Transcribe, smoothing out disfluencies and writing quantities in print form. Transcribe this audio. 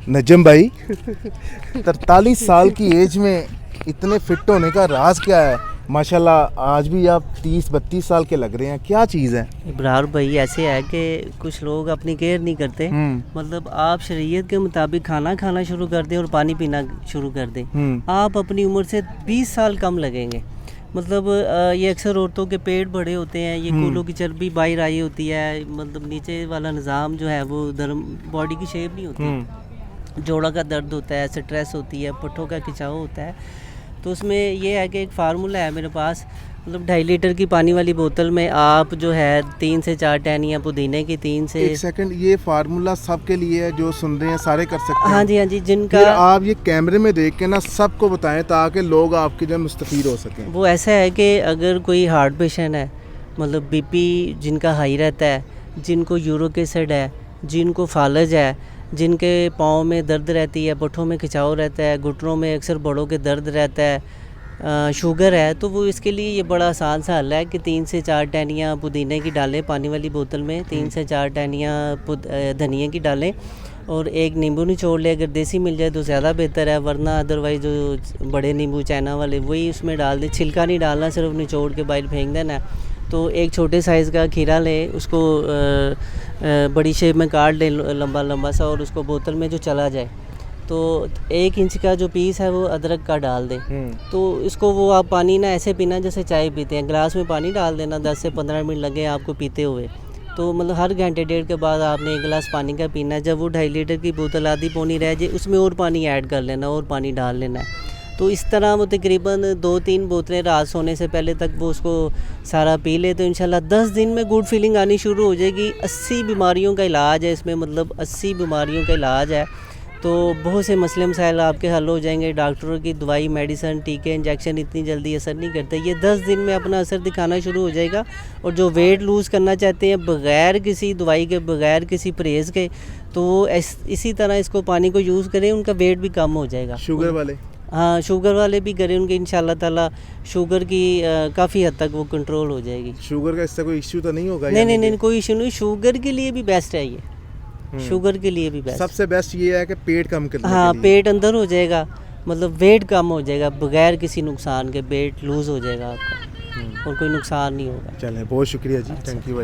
नजम भाई 43 साल की एज में इतने फिट होने का राज क्या है? माशाल्लाह आज भी आप 30-32 साल के लग रहे हैं, क्या चीज़ है? इब्रार भाई ऐसे है कि कुछ लोग अपनी केयर नहीं करते। मतलब आप शरीयत के मुताबिक खाना खाना शुरू कर दें और पानी पीना शुरू कर दें, आप अपनी उम्र से 20 साल कम लगेंगे। मतलब ये अक्सर औरतों के पेट बड़े होते हैं, ये कूलों की चर्बी बाहर आई होती है, मतलब नीचे वाला निज़ाम जो है वो बॉडी की शेप नहीं होती, जोड़ा का दर्द होता है, स्ट्रेस होती है, पुट्ठों का खिंचाव होता है। तो उसमें ये है कि एक फार्मूला है मेरे पास, मतलब 2.5 लीटर की पानी वाली बोतल में आप जो है 3 से 4 टहनियाँ पुदीने की, 3 से एक सेकंड, ये फार्मूला सबके लिए है जो सुन रहे हैं, सारे कर सकते हैं? हाँ जी, हाँ जी, जिनका फिर आप ये कैमरे में देख के ना सबको बताएं ताकि लोग आपके जो मुस्तफीद हो सकें। वो ऐसा है कि अगर कोई हार्ट पेशेंट है, मतलब बीपी जिनका हाई रहता है, जिनको यूरिक एसिड है, जिनको फालज है, जिनके पाँव में दर्द रहती है, पुट्ठों में खिंचाव रहता है, घुटनों में अक्सर बड़ों के दर्द रहता है, शुगर है, तो वो इसके लिए ये बड़ा आसान सा हल है कि 3 से 4 टहनियाँ पुदीने की डालें पानी वाली बोतल में, 3 से 4 टहनियाँ धनिया की डालें और एक नींबू निचोड़ ले। अगर देसी मिल जाए तो ज़्यादा बेहतर है, वरना अदरवाइज़ जो बड़े नींबू चाइना वाले वही उसमें डाल दें। छिलका नहीं डालना, सिर्फ निचोड़ के बाहर फेंक देना है। तो एक छोटे साइज़ का खीरा लें, उसको बड़ी शेप में काट लें लंबा लंबा सा, और उसको बोतल में जो चला जाए तो 1 इंच का जो पीस है वो अदरक का डाल दें। तो इसको वो आप पानी ना ऐसे पीना जैसे चाय पीते हैं, गिलास में पानी डाल देना, 10 से 15 मिनट लगे आपको पीते हुए। तो मतलब हर घंटे डेढ़ के बाद आपने 1 गिलास पानी का पीना है। जब वो 2.5 लीटर की बोतल आधी पौनी रह जाए, उसमें और पानी ऐड कर लेना और पानी डाल लेना है। तो इस तरह वो तकरीबन 2-3 बोतलें रात सोने से पहले तक वो उसको सारा पी ले, तो इंशाल्लाह 10 दिन में गुड फीलिंग आनी शुरू हो जाएगी। 80 बीमारियों का इलाज है इसमें, मतलब 80 बीमारियों का इलाज है। तो बहुत से मसले मसाइल आपके हल हो जाएंगे। डॉक्टरों की दवाई, मेडिसन, टीके, इंजेक्शन इतनी जल्दी असर नहीं करते। ये 10 दिन में अपना असर दिखाना शुरू हो जाएगा। और जो वेट लूज़ करना चाहते हैं बग़ैर किसी दवाई के, बग़ैर किसी परहेज़ के, तो वो इसी तरह इसको पानी को यूज़ करें, उनका वेट भी कम हो जाएगा। शुगर वाले? हाँ, शुगर वाले भी करें, उनके इंशाल्लाह ताला शुगर की काफ़ी हद तक वो कंट्रोल हो जाएगी। शुगर का इससे कोई इश्यू तो नहीं होगा? नहीं, कोई इशू नहीं। शुगर के लिए भी बेस्ट है ये, शुगर के लिए भी बेस्ट। सबसे बेस्ट ये है कि पेट कम करने हाँ, के लिए। पेट अंदर हो जाएगा, मतलब वेट कम हो जाएगा बगैर किसी नुकसान के, वेट लूज़ हो जाएगा आपका और कोई नुकसान नहीं होगा। चलें, बहुत शुक्रिया जी, थैंक यू।